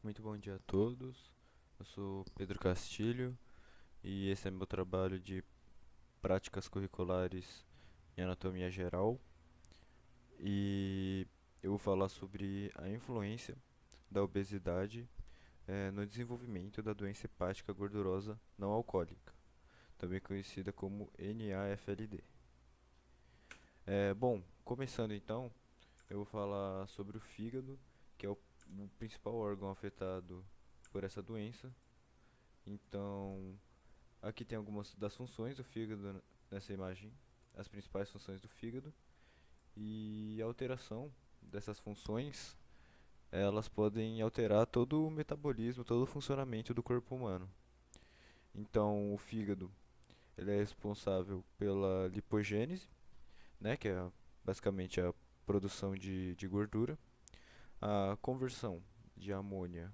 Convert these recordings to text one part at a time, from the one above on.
Muito bom dia a todos. Eu sou Pedro Castilho e esse é meu trabalho de práticas curriculares em anatomia geral. E eu vou falar sobre a influência da obesidade no desenvolvimento da doença hepática gordurosa não alcoólica, também conhecida como NAFLD. Bom, começando então, eu vou falar sobre o fígado, que é o principal órgão afetado por essa doença. Então, aqui tem algumas das funções do fígado nessa imagem, as principais funções do fígado e a alteração dessas funções, elas podem alterar todo o metabolismo, todo o funcionamento do corpo humano. Então, o fígado, ele é responsável pela lipogênese, né, que é basicamente a produção de gordura, a conversão de amônia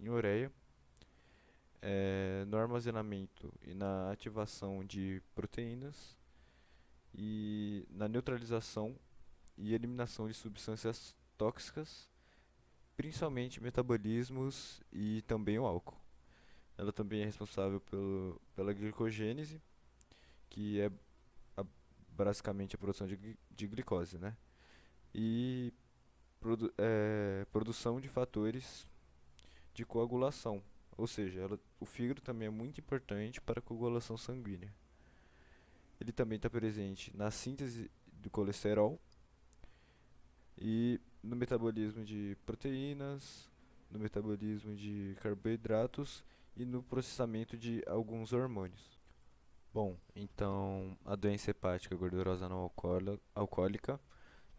em ureia, no armazenamento e na ativação de proteínas e na neutralização e eliminação de substâncias tóxicas, principalmente metabolismos e também o álcool. Ela também é responsável pela glicogênese, que é a- basicamente a produção de glicose, né? E produção de fatores de coagulação, ou seja, o fígado também é muito importante para a coagulação sanguínea. Ele também está presente na síntese do colesterol e no metabolismo de proteínas, no metabolismo de carboidratos e no processamento de alguns hormônios. Bom, então a doença hepática gordurosa não alcoólica,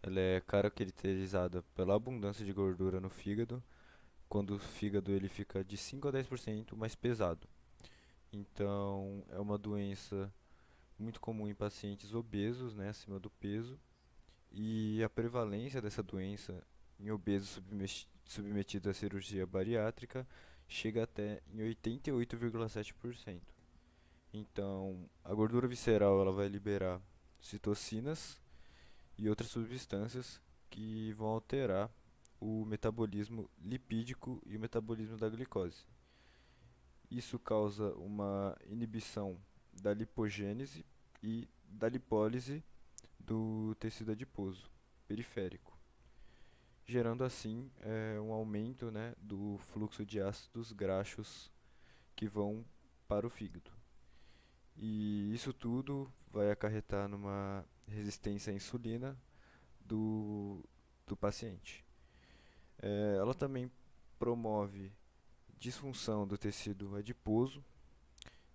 ela é caracterizada pela abundância de gordura no fígado, quando o fígado ele fica de 5 a 10% mais pesado. Então, é uma doença muito comum em pacientes obesos, né, acima do peso, e a prevalência dessa doença em obesos submetidos à cirurgia bariátrica chega até em 88,7%. Então, a gordura visceral ela vai liberar citocinas e outras substâncias que vão alterar o metabolismo lipídico e o metabolismo da glicose. Isso causa uma inibição da lipogênese e da lipólise do tecido adiposo periférico, gerando assim um aumento, né, do fluxo de ácidos graxos que vão para o fígado. E isso tudo vai acarretar numa resistência à insulina do, do paciente. Ela também promove disfunção do tecido adiposo,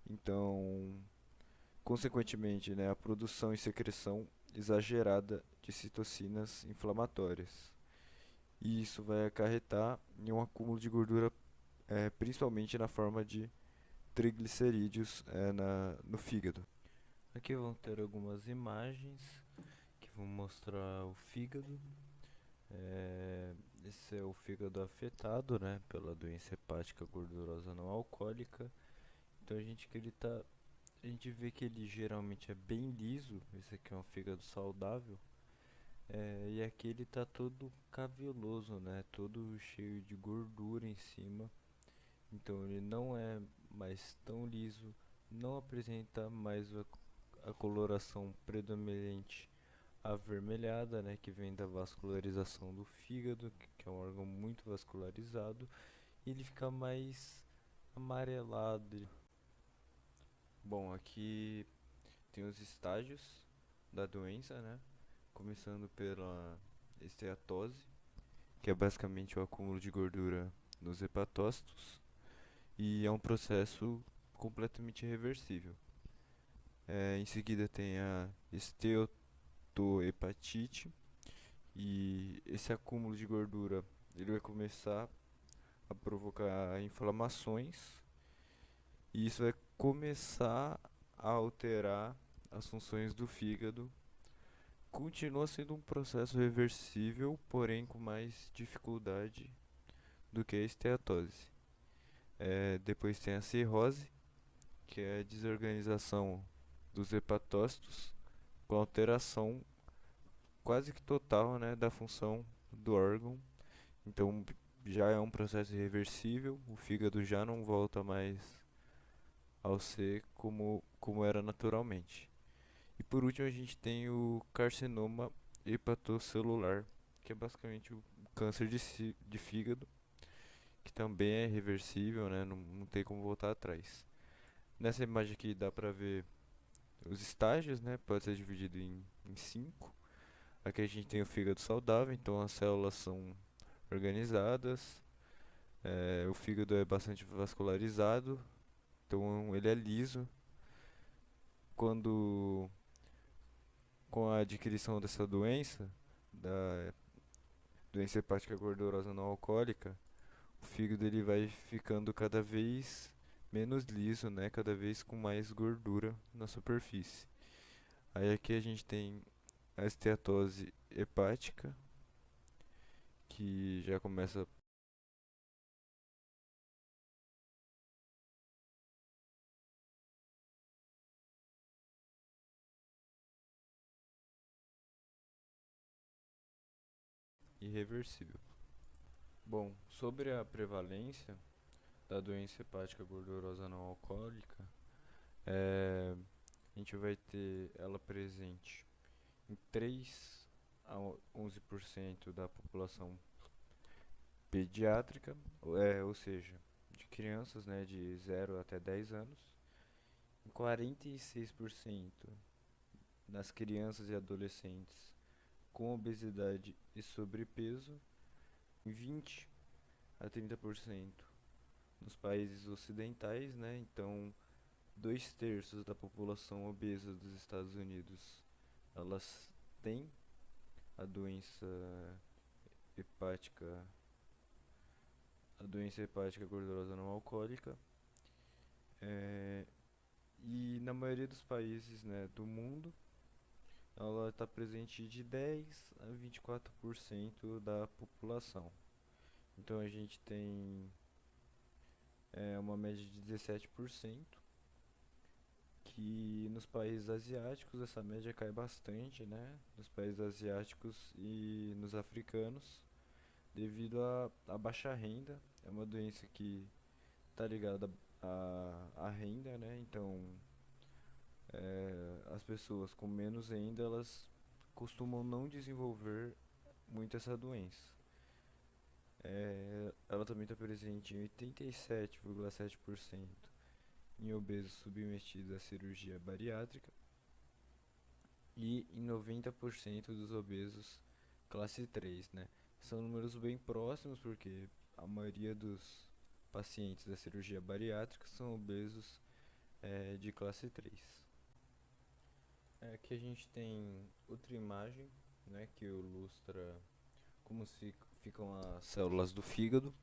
então, consequentemente, né, a produção e secreção exagerada de citocinas inflamatórias. E isso vai acarretar em um acúmulo de gordura, principalmente na forma de triglicerídeos no fígado. Aqui vão ter algumas imagens que vão mostrar o fígado. Esse é o fígado afetado, né, pela doença hepática gordurosa não alcoólica. Então a gente vê que ele geralmente é bem liso. Esse aqui é um fígado saudável. E aqui ele tá todo caveloso, né? Todo cheio de gordura em cima. Então ele não é mais tão liso, não apresenta mais a coloração predominante avermelhada, né? Que vem da vascularização do fígado, que é um órgão muito vascularizado. E ele fica mais amarelado. Bom, aqui tem os estágios da doença, né? Começando pela esteatose, que é basicamente o acúmulo de gordura nos hepatócitos, e é um processo completamente reversível. Em seguida tem a esteatohepatite, e esse acúmulo de gordura ele vai começar a provocar inflamações, e isso vai começar a alterar as funções do fígado. Continua sendo um processo reversível, porém com mais dificuldade do que a esteatose. Depois tem a cirrose, que é a desorganização dos hepatócitos, com alteração quase que total, né, da função do órgão. Então já é um processo irreversível, o fígado já não volta mais ao ser como era naturalmente. E por último a gente tem o carcinoma hepatocelular, que é basicamente o câncer de fígado, que também é reversível, né? Não tem como voltar atrás. Nessa imagem aqui dá pra ver os estágios, né? Pode ser dividido em cinco. Aqui a gente tem o fígado saudável, então as células são organizadas, o fígado é bastante vascularizado, então ele é liso. Quando com a adquirição dessa doença, da doença hepática gordurosa não alcoólica, o fígado ele vai ficando cada vez menos liso, né? Cada vez com mais gordura na superfície. Aí aqui a gente tem a esteatose hepática, que já começa irreversível. Bom, sobre a prevalência da doença hepática gordurosa não alcoólica, a gente vai ter ela presente em 3 a 11% da população pediátrica, ou seja, de crianças, né, de 0 até 10 anos, em 46% nas crianças e adolescentes com obesidade e sobrepeso, em 20 a 30% nos países ocidentais, né? Então, 2/3 da população obesa dos Estados Unidos, elas têm a doença hepática, a doença hepática gordurosa não alcoólica. É, e na maioria dos países, né, do mundo, ela está presente de 10 a 24% da população. Então a gente tem uma média de 17%, que nos países asiáticos essa média cai bastante, né? Nos países asiáticos e nos africanos, devido à baixa renda. É uma doença que está ligada à renda, né? Então, as pessoas com menos renda, elas costumam não desenvolver muito essa doença. Ela também está presente em 87,7% em obesos submetidos à cirurgia bariátrica e em 90% dos obesos classe 3, né? São números bem próximos porque a maioria dos pacientes da cirurgia bariátrica são obesos de classe 3. Aqui a gente tem outra imagem, né, que ilustra como se ficam as células do fígado.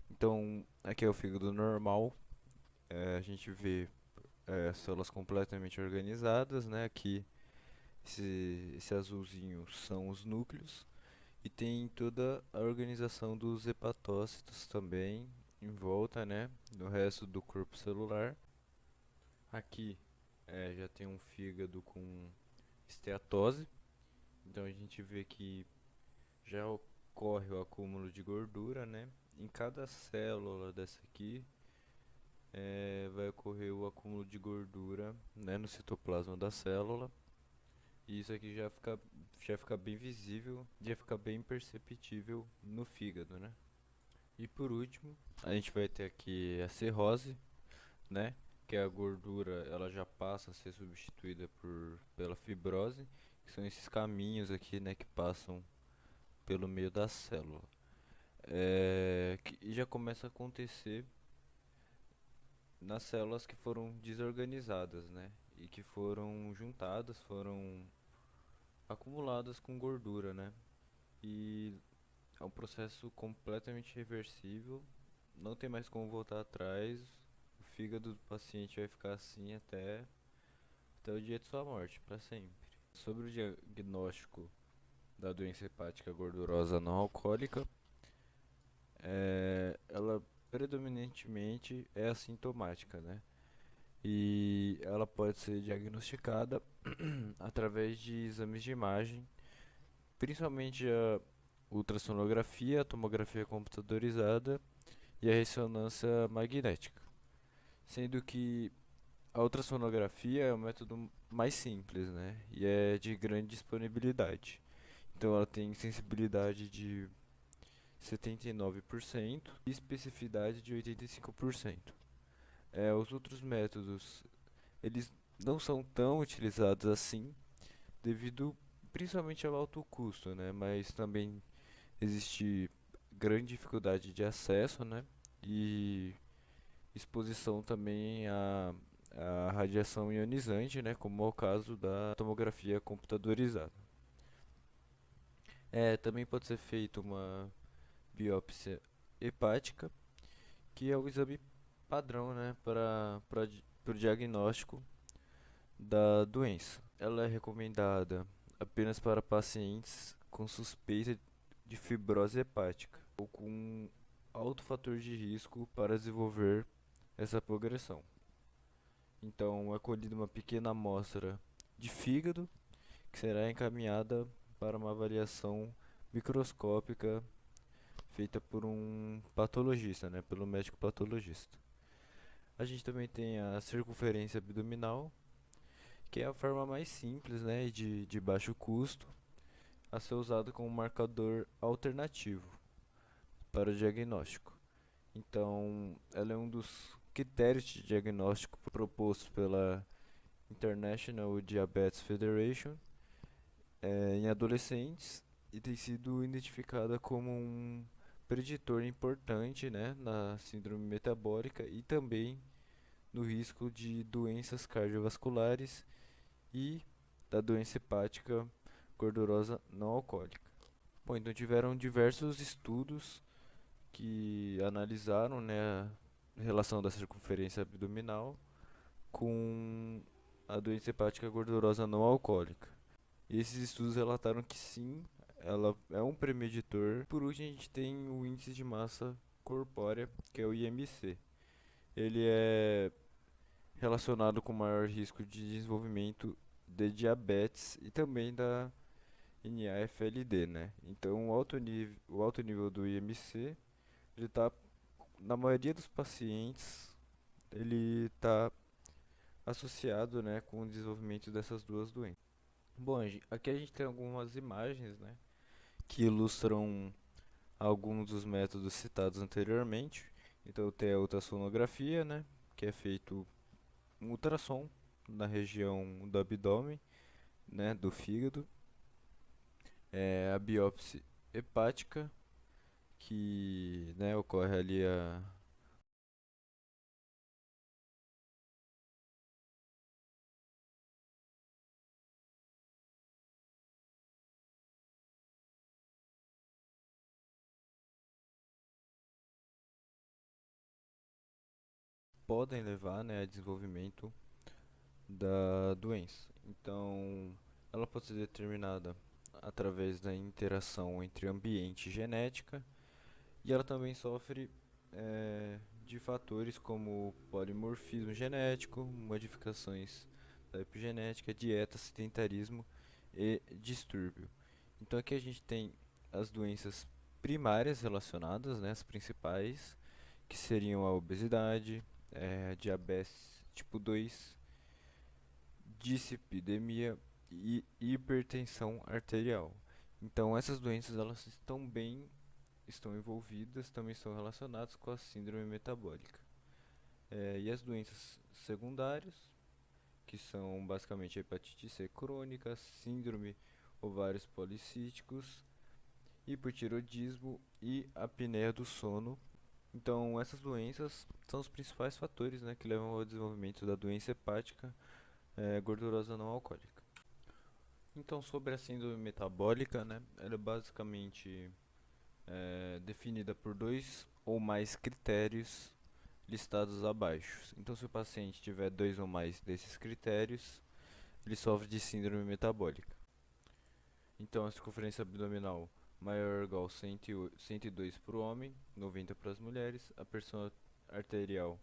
Então, aqui é o fígado normal. A gente vê células completamente organizadas, né? Aqui esse azulzinho são os núcleos e tem toda a organização dos hepatócitos também em volta, né? No resto do corpo celular. Aqui já tem um fígado com esteatose, então a gente vê que já ocorre o acúmulo de gordura, né? Em cada célula dessa aqui vai ocorrer o acúmulo de gordura, né, no citoplasma da célula. E isso aqui já fica bem visível, já fica bem perceptível no fígado, né? E por último, a gente vai ter aqui a cirrose, né? Que é a gordura, ela já passa a ser substituída pela fibrose, que são esses caminhos aqui, né, que passam pelo meio da célula. Que já começa a acontecer nas células que foram desorganizadas, né? E que foram juntadas, foram acumuladas com gordura, né? E é um processo completamente reversível, não tem mais como voltar atrás. O fígado do paciente vai ficar assim até o dia de sua morte, para sempre. Sobre o diagnóstico da doença hepática gordurosa não alcoólica, ela predominantemente é assintomática, né? E ela pode ser diagnosticada através de exames de imagem, principalmente ultrassonografia, a tomografia computadorizada e a ressonância magnética. Sendo que a ultrassonografia é o método mais simples, né? E é de grande disponibilidade. Então ela tem sensibilidade de 79% e especificidade de 85%. Os outros métodos, eles não são tão utilizados assim, devido principalmente ao alto custo, né? Mas também existe grande dificuldade de acesso, né? E exposição também à radiação ionizante, né? Como é o caso da tomografia computadorizada. Também pode ser feita uma biópsia hepática, que é o exame padrão, né? Para o diagnóstico da doença. Ela é recomendada apenas para pacientes com suspeita de fibrose hepática ou com alto fator de risco para desenvolver essa progressão. Então, é colhida uma pequena amostra de fígado que será encaminhada para uma avaliação microscópica feita por um patologista, né, pelo médico patologista. A gente também tem a circunferência abdominal, que é a forma mais simples, né, e de baixo custo, a ser usada como marcador alternativo para o diagnóstico. Então, ela é um dos critérios de diagnóstico propostos pela International Diabetes Federation em adolescentes e tem sido identificada como um preditor importante, né, na síndrome metabólica e também no risco de doenças cardiovasculares e da doença hepática gordurosa não alcoólica. Bom, então tiveram diversos estudos que analisaram, né, a relação da circunferência abdominal com a doença hepática gordurosa não alcoólica. E esses estudos relataram que sim, ela é um premeditor. Por último, a gente tem o índice de massa corpórea, que é o IMC. Ele é relacionado com maior risco de desenvolvimento de diabetes e também da NAFLD, né? Então, o alto nível do IMC, ele está, na maioria dos pacientes, ele está associado, né, com o desenvolvimento dessas duas doenças. Bom, aqui a gente tem algumas imagens, né, que ilustram alguns dos métodos citados anteriormente. Então tem a ultrassonografia, né, que é feito um ultrassom na região do abdômen, né, do fígado. A biópsia hepática, que, né, ocorre ali podem levar, né, a desenvolvimento da doença. Então, ela pode ser determinada através da interação entre ambiente e genética, e ela também sofre de fatores como polimorfismo genético, modificações da epigenética, dieta, sedentarismo e distúrbio. Então aqui a gente tem as doenças primárias relacionadas, né, as principais, que seriam a obesidade, diabetes tipo 2, dislipidemia e hipertensão arterial. Então essas doenças elas estão envolvidas, também estão relacionadas com a síndrome metabólica. E as doenças secundárias, que são basicamente a hepatite C crônica, síndrome ovários policísticos, hipotiroidismo e apneia do sono. Então, essas doenças são os principais fatores, né, que levam ao desenvolvimento da doença hepática gordurosa não alcoólica. Então, sobre a síndrome metabólica, né, ela é basicamente definida por dois ou mais critérios listados abaixo. Então, se o paciente tiver dois ou mais desses critérios, ele sofre de síndrome metabólica. Então, a circunferência abdominal maior ou igual a 102 para o homem, 90 para as mulheres. A pressão arterial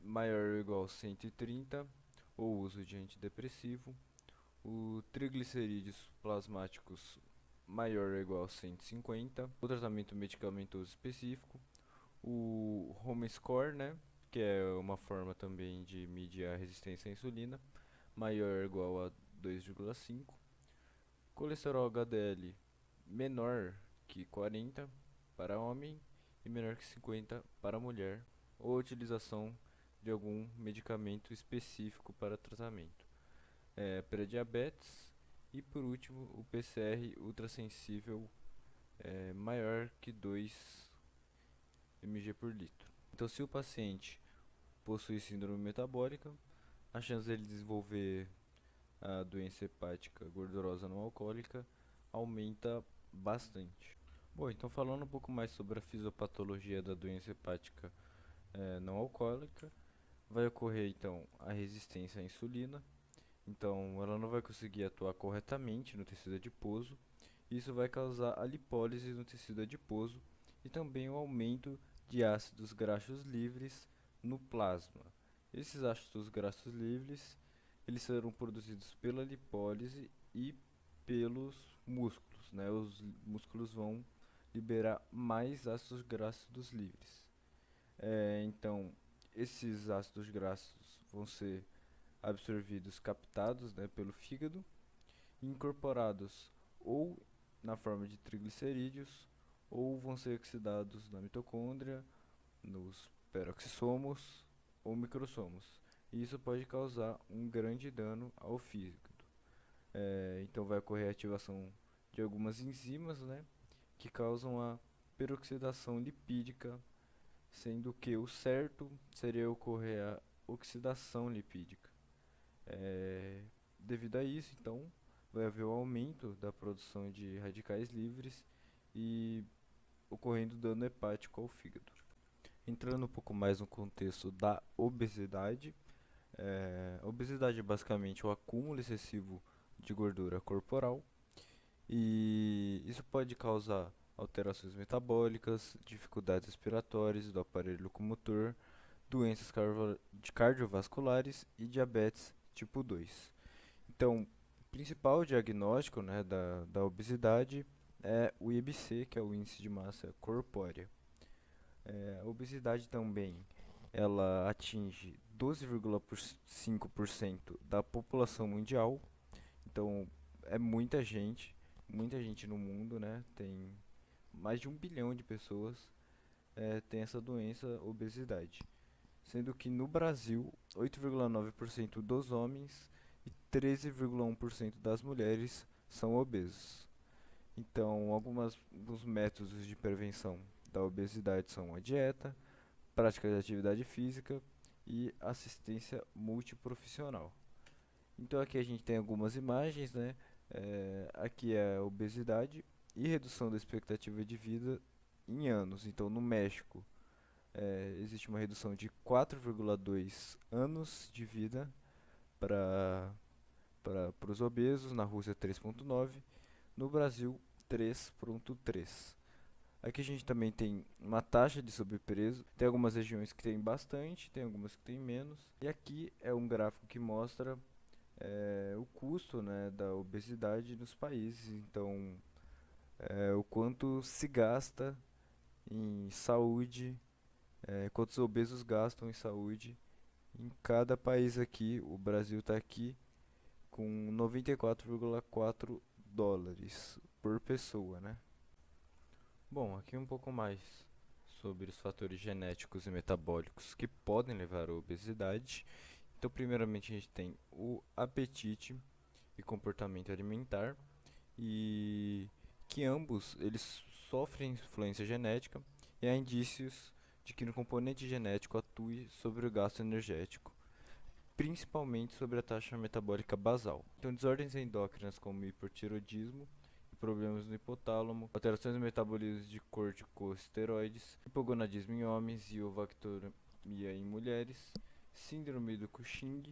maior ou igual a 130, ou uso de antidepressivo. O triglicerídeos plasmáticos maior ou igual a 150, o tratamento medicamentoso específico, o home score, né, que é uma forma também de medir a resistência à insulina, maior ou igual a 2,5, colesterol HDL menor que 40 para homem e menor que 50 para mulher, ou utilização de algum medicamento específico para tratamento. Pré-diabetes e por último o PCR ultrassensível maior que 2 mg por litro. Então, se o paciente possui síndrome metabólica, a chance dele desenvolver a doença hepática gordurosa não alcoólica aumenta bastante. Bom, então falando um pouco mais sobre a fisiopatologia da doença hepática não alcoólica, vai ocorrer então a resistência à insulina, então ela não vai conseguir atuar corretamente no tecido adiposo, isso vai causar a lipólise no tecido adiposo e também o aumento de ácidos graxos livres no plasma. Esses ácidos graxos livres, eles serão produzidos pela lipólise e pelos músculos, né? Os músculos vão liberar mais ácidos graxos livres. Então, esses ácidos graxos vão ser absorvidos, captados, né, pelo fígado e incorporados ou na forma de triglicerídeos ou vão ser oxidados na mitocôndria, nos peroxissomos ou microssomos. E isso pode causar um grande dano ao fígado. Então vai ocorrer a ativação de algumas enzimas, né, que causam a peroxidação lipídica, sendo que o certo seria ocorrer a oxidação lipídica. Devido a isso, então, vai haver o aumento da produção de radicais livres e ocorrendo dano hepático ao fígado. Entrando um pouco mais no contexto da obesidade, a obesidade é basicamente o acúmulo excessivo de gordura corporal e isso pode causar alterações metabólicas, dificuldades respiratórias do aparelho locomotor, doenças cardiovasculares e diabetes tipo 2. Então, o principal diagnóstico, né, da obesidade é o IMC, que é o índice de massa corpórea. A obesidade também ela atinge 12,5% da população mundial. Então, é muita gente no mundo, né? Tem mais de 1 bilhão de pessoas tem essa doença, obesidade. Sendo que no Brasil, 8,9% dos homens e 13,1% das mulheres são obesos. Então, alguns métodos de prevenção da obesidade são a dieta, prática de atividade física e assistência multiprofissional. Então, aqui a gente tem algumas imagens, né? Aqui é a obesidade e redução da expectativa de vida em anos. Então, no México, existe uma redução de 4,2 anos de vida para os obesos, na Rússia 3,9, no Brasil 3,3. Aqui a gente também tem uma taxa de sobrepeso, tem algumas regiões que tem bastante, tem algumas que tem menos. E aqui é um gráfico que mostra o custo, né, da obesidade nos países, então o quanto se gasta em saúde, quantos obesos gastam em saúde em cada país aqui. O Brasil está aqui com 94,4 dólares por pessoa, né? Bom, aqui um pouco mais sobre os fatores genéticos e metabólicos que podem levar à obesidade. Então, primeiramente, a gente tem o apetite e comportamento alimentar, e que ambos eles sofrem influência genética e há indícios de que no componente genético atue sobre o gasto energético, principalmente sobre a taxa metabólica basal. Então, desordens endócrinas como hipotiroidismo, problemas no hipotálamo, alterações no metabolismo de corticosteroides, hipogonadismo em homens e ovactoremia em mulheres, síndrome do Cushing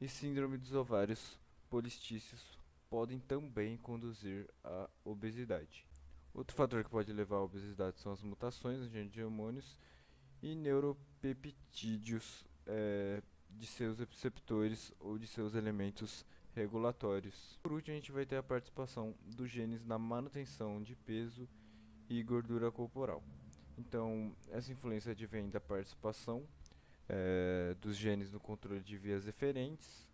e síndrome dos ovários polistícios podem também conduzir à obesidade. Outro fator que pode levar à obesidade são as mutações nos genes de hormônios e neuropeptídeos de seus receptores ou de seus elementos regulatórios. Por último, a gente vai ter a participação dos genes na manutenção de peso e gordura corporal. Então, essa influência advém da participação dos genes no controle de vias eferentes,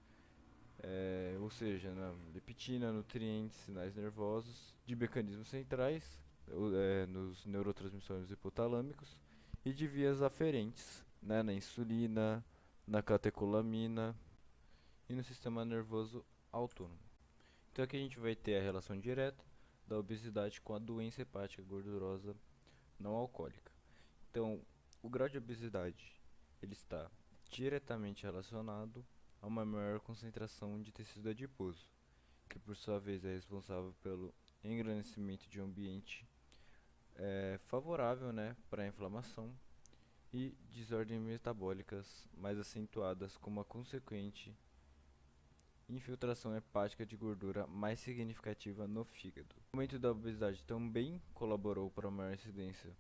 ou seja, na leptina, nutrientes, sinais nervosos, de mecanismos centrais, nos neurotransmissores hipotalâmicos, e de vias aferentes, né, na insulina, na catecolamina e no sistema nervoso autônomo. Então aqui a gente vai ter a relação direta da obesidade com a doença hepática gordurosa não alcoólica. Então, o grau de obesidade ele está diretamente relacionado a uma maior concentração de tecido adiposo, que por sua vez é responsável pelo engrandecimento de um ambiente favorável, né, para a inflamação e desordens metabólicas mais acentuadas como a consequente infiltração hepática de gordura mais significativa no fígado. O aumento da obesidade também colaborou para a maior incidência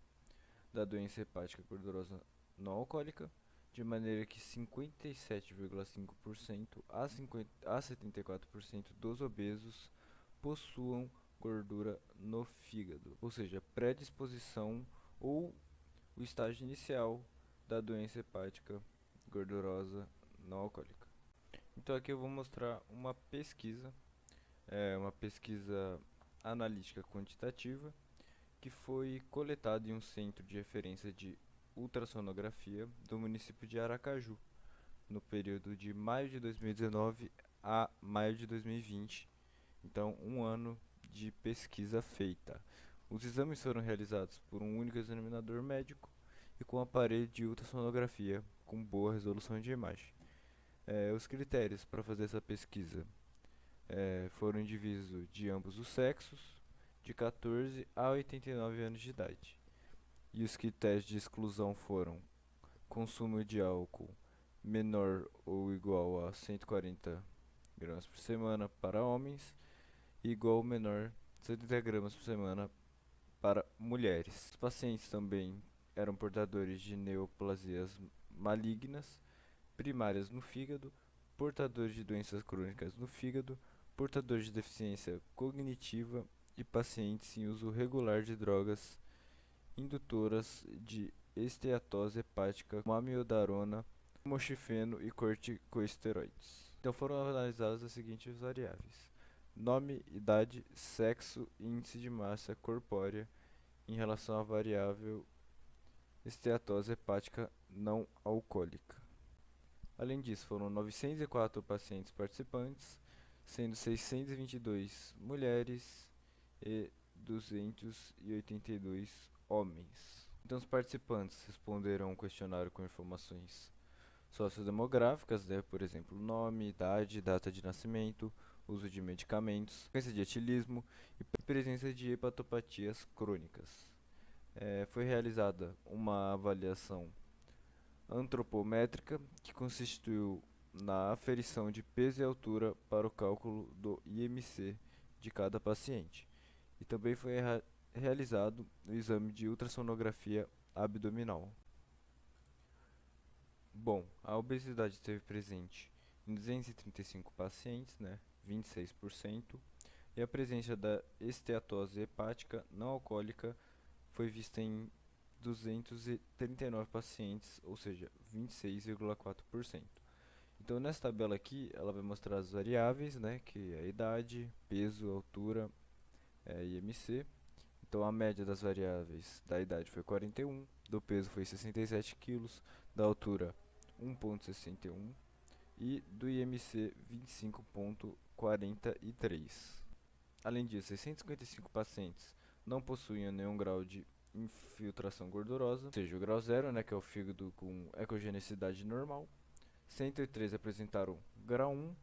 da doença hepática gordurosa não alcoólica, de maneira que 57,5% a 74% dos obesos possuam gordura no fígado, ou seja, predisposição ou o estágio inicial da doença hepática gordurosa não alcoólica. Então aqui eu vou mostrar uma pesquisa analítica quantitativa que foi coletada em um centro de referência de ultrassonografia do município de Aracaju, no período de maio de 2019 a maio de 2020, então um ano de pesquisa feita. Os exames foram realizados por um único examinador médico e com aparelho de ultrassonografia com boa resolução de imagem. Os critérios para fazer essa pesquisa foram indivíduos de ambos os sexos, de 14 a 89 anos de idade. E os critérios de exclusão foram consumo de álcool menor ou igual a 140 gramas por semana para homens e igual ou menor a 70 gramas por semana para mulheres. Os pacientes também eram portadores de neoplasias malignas primárias no fígado, portadores de doenças crônicas no fígado, portadores de deficiência cognitiva e pacientes em uso regular de drogas indutoras de esteatose hepática, como amiodarona, tamoxifeno e corticosteroides. Então foram analisadas as seguintes variáveis: nome, idade, sexo e índice de massa corpórea em relação à variável esteatose hepática não alcoólica. Além disso, foram 904 pacientes participantes, sendo 622 mulheres e 282 homens. Então, os participantes responderam um questionário com informações sociodemográficas, né, por exemplo, nome, idade, data de nascimento, uso de medicamentos, frequência de etilismo e presença de hepatopatias crônicas. Foi realizada uma avaliação antropométrica que consistiu na aferição de peso e altura para o cálculo do IMC de cada paciente. E também foi realizado o exame de ultrassonografia abdominal. Bom, a obesidade esteve presente em 235 pacientes, né, 26%, e a presença da esteatose hepática não alcoólica foi vista em 239 pacientes, ou seja, 26,4%. Então, nessa tabela aqui, ela vai mostrar as variáveis, né, que é a idade, peso, altura, IMC. Então, a média das variáveis da idade foi 41, do peso foi 67 kg, da altura 1,61 e do IMC 25,43. Além disso, 655 pacientes não possuíam nenhum grau de infiltração gordurosa, ou seja, o grau 0, né, que é o fígado com ecogenicidade normal. 103 apresentaram grau 1,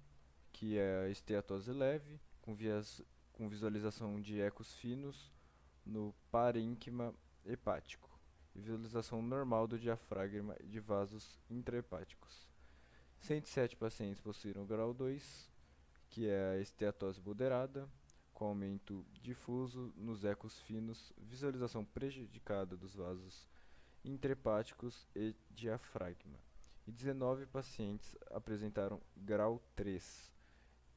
que é a esteatose leve, com visualização de ecos finos no parênquima hepático e visualização normal do diafragma e de vasos intrahepáticos. 107 pacientes possuíram grau 2, que é a esteatose moderada, com aumento difuso nos ecos finos, visualização prejudicada dos vasos intrahepáticos e diafragma. E 19 pacientes apresentaram grau 3,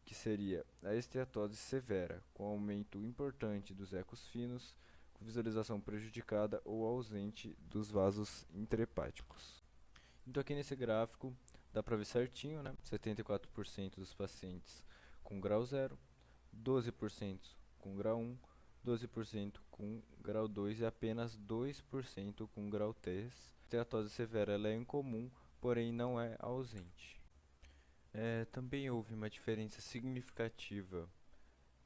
que seria a esteatose severa, com aumento importante dos ecos finos, com visualização prejudicada ou ausente dos vasos intrahepáticos. Então aqui nesse gráfico dá para ver certinho, né? 74% dos pacientes com grau 0, 12% com grau 1, 12% com grau 2 e apenas 2% com grau 3. A esteatose severa ela é incomum, porém não é ausente. Também houve uma diferença significativa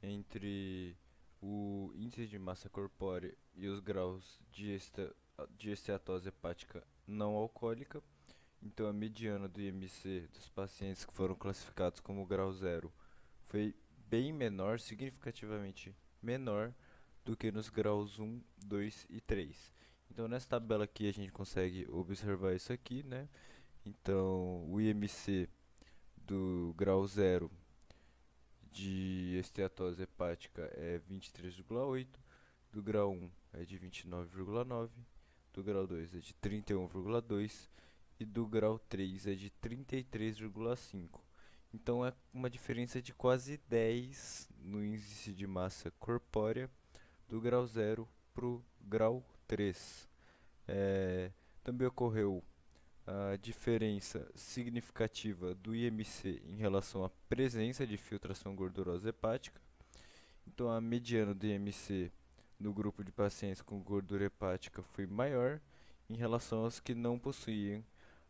entre o índice de massa corpórea e os graus de esteatose hepática não alcoólica. Então, a mediana do IMC dos pacientes que foram classificados como grau 0 foi bem menor, significativamente menor do que nos graus 1, 2 e 3. Então, nessa tabela aqui a gente consegue observar isso aqui, né? Então, o IMC do grau 0 de esteatose hepática é 23,8, do grau 1 é de 29,9, do grau 2 é de 31,2 e do grau 3 é de 33,5. Então é uma diferença de quase 10 no índice de massa corpórea do grau 0 para o grau 3. Também ocorreu a diferença significativa do IMC em relação à presença de filtração gordurosa hepática. Então, a mediana do IMC no grupo de pacientes com gordura hepática foi maior em relação aos que não possuíam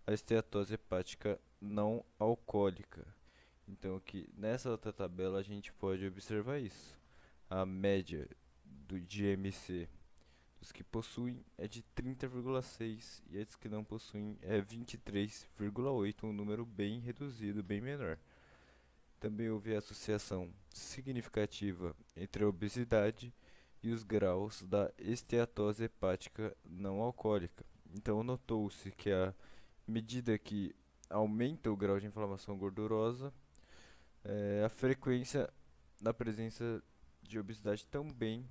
a esteatose hepática não alcoólica. Então, aqui nessa outra tabela a gente pode observar isso. A média de IMC dos que possuem é de 30,6 e a dos que não possuem é 23,8, um número bem reduzido, bem menor. Também houve associação significativa entre a obesidade e os graus da esteatose hepática não alcoólica. Então, notou-se que à medida que aumenta o grau de inflamação gordurosa, a frequência da presença de obesidade também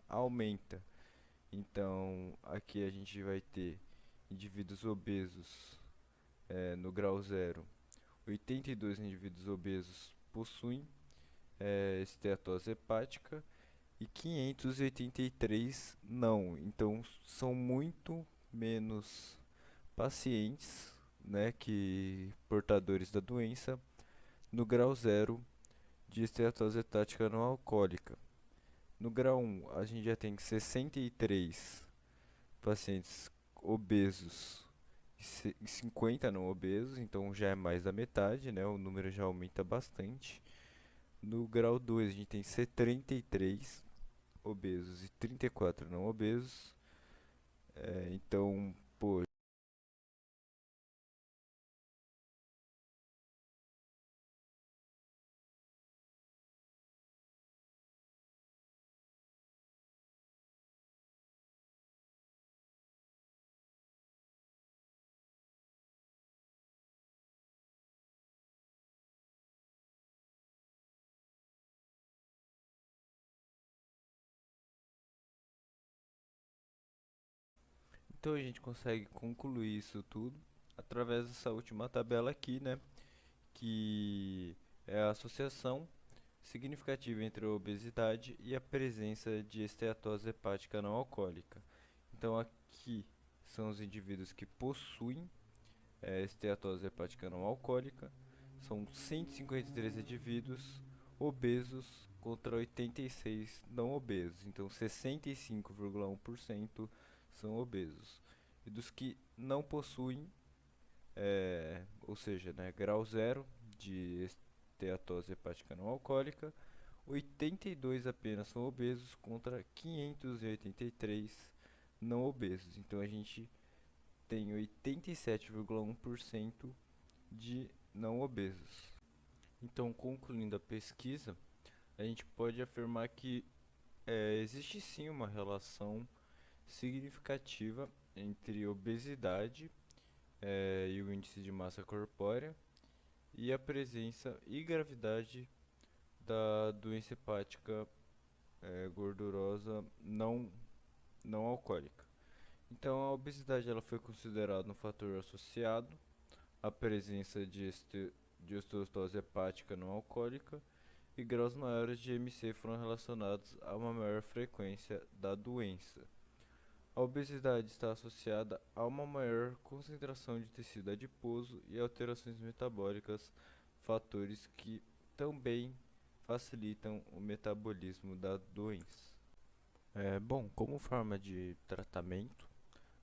aumenta. Então, aqui a gente vai ter indivíduos obesos no grau 0. 82 indivíduos obesos possuem esteatose hepática e 583 não. Então, são muito menos pacientes, né, que portadores da doença no grau 0 de esteatose hepática não alcoólica. No grau 1, a gente já tem 63 pacientes obesos e 50 não obesos, então já é mais da metade, né? O número já aumenta bastante. No grau 2 a gente tem 73 obesos e 34 não obesos. Então, pô, então a gente consegue concluir isso tudo através dessa última tabela aqui, né? Que é a associação significativa entre a obesidade e a presença de esteatose hepática não alcoólica. Então aqui são os indivíduos que possuem esteatose hepática não alcoólica. São 153 indivíduos obesos contra 86 não obesos. Então 65,1% são obesos. E dos que não possuem, ou seja, né, grau 0 de esteatose hepática não alcoólica, 82 apenas são obesos contra 583 não obesos. Então a gente tem 87,1% de não obesos. Então, concluindo a pesquisa, a gente pode afirmar que existe sim uma relação significativa entre obesidade e o índice de massa corpórea e a presença e gravidade da doença hepática gordurosa não alcoólica. Então, a obesidade ela foi considerada um fator associado à presença de osteoporose hepática não alcoólica e graus maiores de MC foram relacionados a uma maior frequência da doença. A obesidade está associada a uma maior concentração de tecido adiposo e alterações metabólicas, fatores que também facilitam o metabolismo da doença. Bom, como forma de tratamento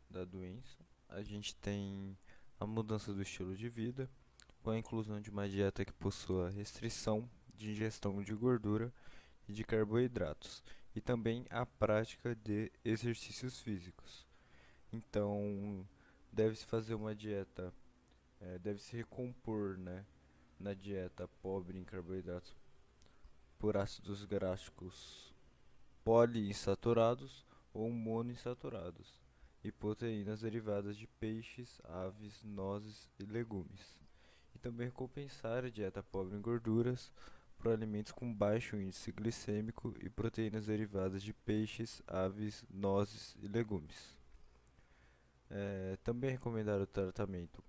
da doença, a gente tem a mudança do estilo de vida, com a inclusão de uma dieta que possua restrição de ingestão de gordura e de carboidratos, e também a prática de exercícios físicos. Então, deve-se fazer uma dieta, deve-se recompor, né, na dieta pobre em carboidratos por ácidos graxos poliinsaturados ou monoinsaturados e proteínas derivadas de peixes, aves, nozes e legumes. E também recompensar a dieta pobre em gorduras por alimentos com baixo índice glicêmico e proteínas derivadas de peixes, aves, nozes e legumes. Também é recomendado o tratamento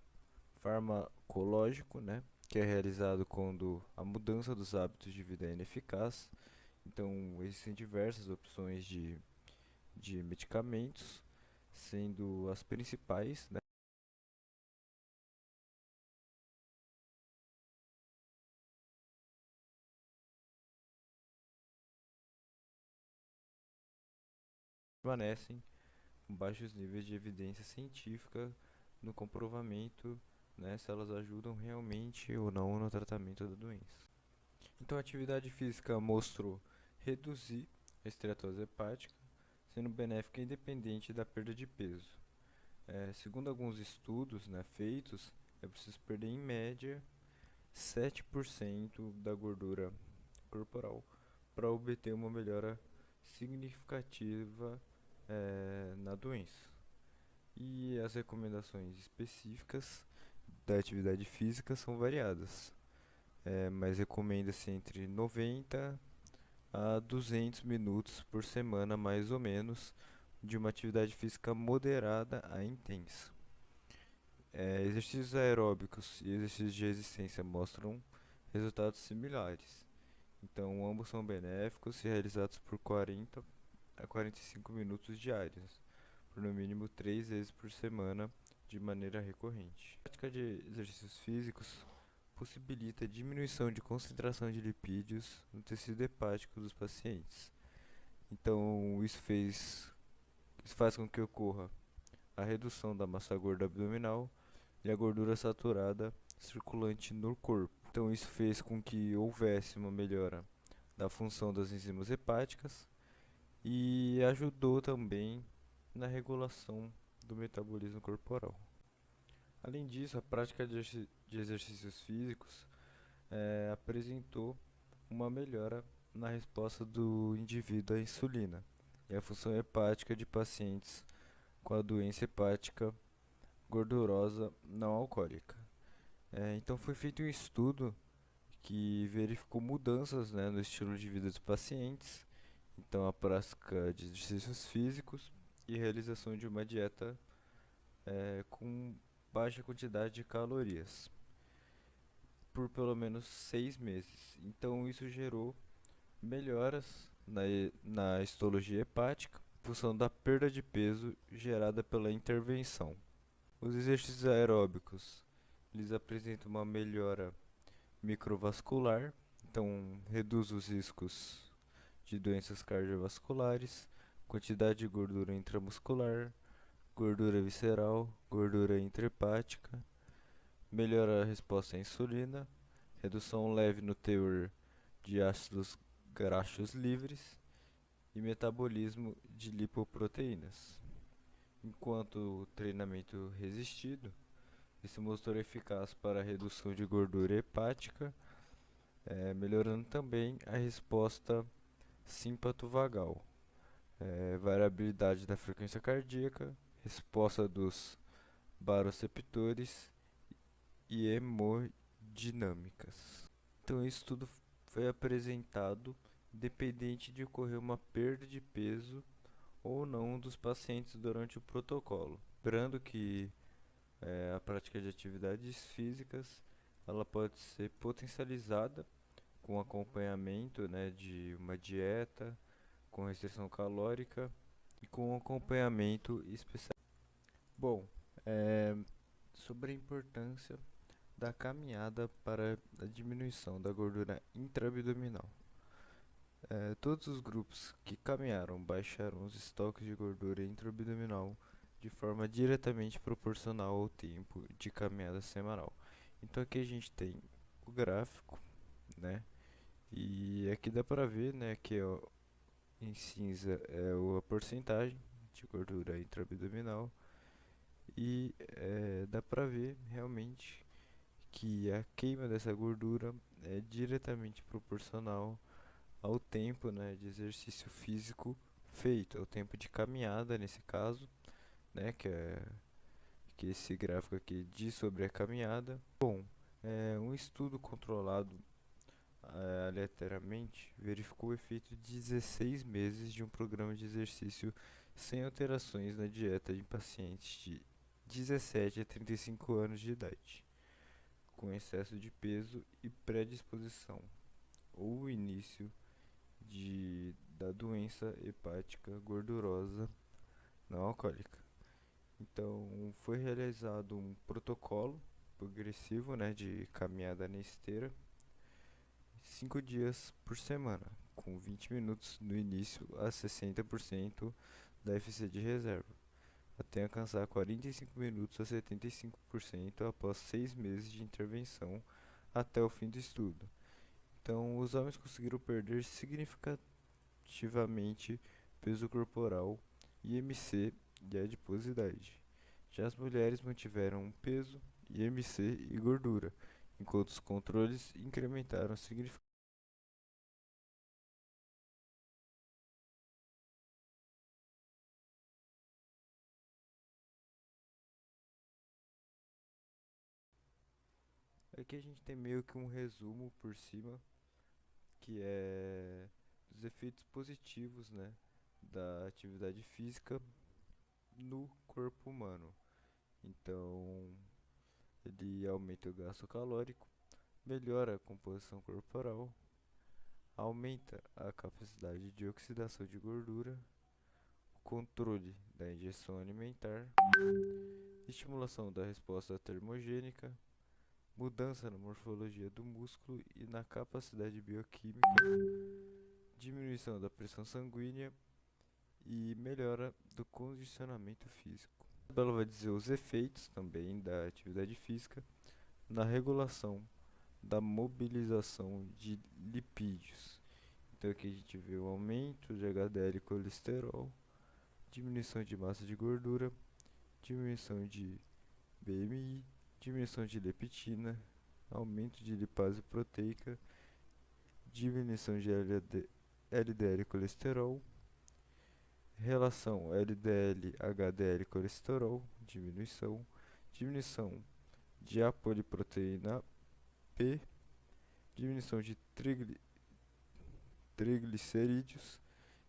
farmacológico, né, que é realizado quando a mudança dos hábitos de vida é ineficaz. Então, existem diversas opções de medicamentos, sendo as principais, né, permanecem com baixos níveis de evidência científica no comprovamento, né, se elas ajudam realmente ou não no tratamento da doença. Então, a atividade física mostrou reduzir a esteatose hepática, sendo benéfica independente da perda de peso. Segundo alguns estudos, né, feitos, é preciso perder em média 7% da gordura corporal para obter uma melhora significativa na doença. E as recomendações específicas da atividade física são variadas, mas recomenda-se entre 90 a 200 minutos por semana, mais ou menos, de uma atividade física moderada a intensa. Exercícios aeróbicos e exercícios de resistência mostram resultados similares. Então, ambos são benéficos e realizados por 40 a 45 minutos diários, por no mínimo 3 vezes por semana, de maneira recorrente. A prática de exercícios físicos possibilita a diminuição de concentração de lipídios no tecido hepático dos pacientes. Então, isso faz com que ocorra a redução da massa gorda abdominal e a gordura saturada circulante no corpo. Então, isso fez com que houvesse uma melhora da função das enzimas hepáticas e ajudou também na regulação do metabolismo corporal. Além disso, a prática de exercícios físicos apresentou uma melhora na resposta do indivíduo à insulina e à função hepática de pacientes com a doença hepática gordurosa não alcoólica. Então foi feito um estudo que verificou mudanças, né, no estilo de vida dos pacientes, então a prática de exercícios físicos e realização de uma dieta com baixa quantidade de calorias por pelo menos 6 meses. Então isso gerou melhoras na histologia hepática, em função da perda de peso gerada pela intervenção. Os exercícios aeróbicos, eles apresentam uma melhora microvascular, então reduz os riscos de doenças cardiovasculares, quantidade de gordura intramuscular, gordura visceral, gordura intrahepática, melhora a resposta à insulina, redução leve no teor de ácidos graxos livres e metabolismo de lipoproteínas. Enquanto o treinamento resistido, esse mostrou eficaz para a redução de gordura hepática, melhorando também a resposta símpato-vagal, variabilidade da frequência cardíaca, resposta dos baroreceptores e hemodinâmicas. Então, isso tudo foi apresentado independente de ocorrer uma perda de peso ou não dos pacientes durante o protocolo. Lembrando que a prática de atividades físicas ela pode ser potencializada com acompanhamento, né, de uma dieta, com restrição calórica e com acompanhamento especial. Bom, é, sobre a importância da caminhada para a diminuição da gordura intraabdominal. Todos os grupos que caminharam baixaram os estoques de gordura intraabdominal de forma diretamente proporcional ao tempo de caminhada semanal. Então aqui a gente tem o gráfico, né? E aqui dá para ver, né, que ó, em cinza é a porcentagem de gordura intraabdominal e dá para ver realmente que a queima dessa gordura é diretamente proporcional ao tempo, né, de exercício físico feito, ao tempo de caminhada nesse caso, né, que esse gráfico aqui diz sobre a caminhada. Bom, um estudo controlado aleatoriamente verificou o efeito de 16 meses de um programa de exercício sem alterações na dieta em pacientes de 17 a 35 anos de idade, com excesso de peso e predisposição ou início da doença hepática gordurosa não alcoólica. Então, foi realizado um protocolo progressivo, né, de caminhada na esteira, 5 dias por semana, com 20 minutos no início a 60% da FC de reserva, até alcançar 45 minutos a 75% após 6 meses de intervenção até o fim do estudo. Então, os homens conseguiram perder significativamente peso corporal, IMC e adiposidade. Já as mulheres mantiveram peso, IMC e gordura, enquanto os controles incrementaram significativamente. Aqui a gente tem meio que um resumo por cima, que é dos efeitos positivos, né, da atividade física no corpo humano. Então, ele aumenta o gasto calórico, melhora a composição corporal, aumenta a capacidade de oxidação de gordura, controle da ingestão alimentar, estimulação da resposta termogênica, mudança na morfologia do músculo e na capacidade bioquímica, diminuição da pressão sanguínea e melhora do condicionamento físico. A tabela vai dizer os efeitos também da atividade física na regulação da mobilização de lipídios. Então aqui a gente vê o aumento de HDL e colesterol, diminuição de massa de gordura, diminuição de BMI, diminuição de leptina, aumento de lipase proteica, diminuição de LDL colesterol, relação LDL-HDL colesterol, diminuição de apoliproteína P, diminuição de triglicerídeos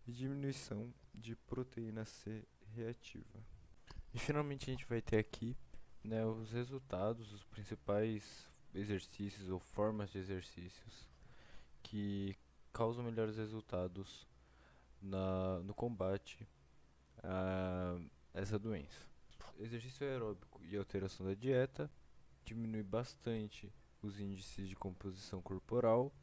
e diminuição de proteína C reativa. E finalmente a gente vai ter aqui, né, os resultados, os principais exercícios ou formas de exercícios que causam melhores resultados no combate a essa doença. Exercício aeróbico e alteração da dieta diminui bastante os índices de composição corporal,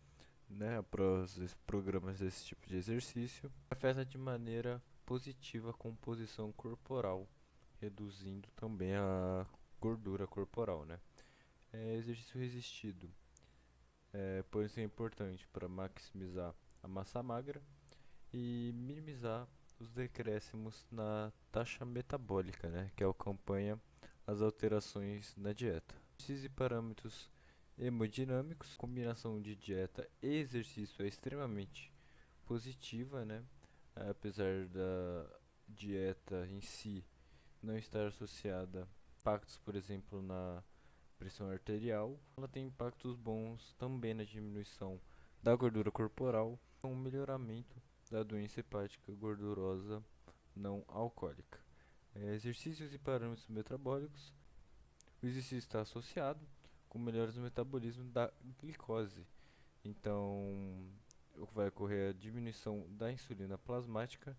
né, após programas desse tipo de exercício. Afeta de maneira positiva a composição corporal, reduzindo também a gordura corporal, né? Exercício resistido pode ser importante para maximizar a massa magra e minimizar os decréscimos na taxa metabólica, né, que acompanha as alterações na dieta. Esses parâmetros hemodinâmicos, combinação de dieta e exercício é extremamente positiva, né, apesar da dieta em si não estar associada a impactos, por exemplo, na pressão arterial, ela tem impactos bons também na diminuição da gordura corporal, com um melhoramento da doença hepática gordurosa não alcoólica. Exercícios e parâmetros metabólicos. O exercício está associado com melhores do metabolismo da glicose, Então, vai ocorrer a diminuição da insulina plasmática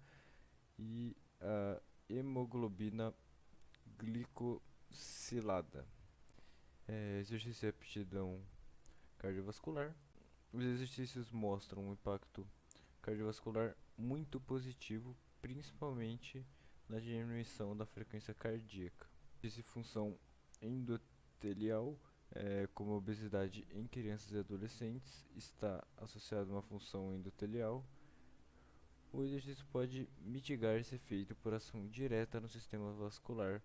e a hemoglobina glicosilada. Exercício de aptidão cardiovascular. Os exercícios mostram um impacto cardiovascular muito positivo, principalmente na diminuição da frequência cardíaca. Exercício de função endotelial, como a obesidade em crianças e adolescentes, está associado a uma função endotelial. O exercício pode mitigar esse efeito por ação direta no sistema vascular,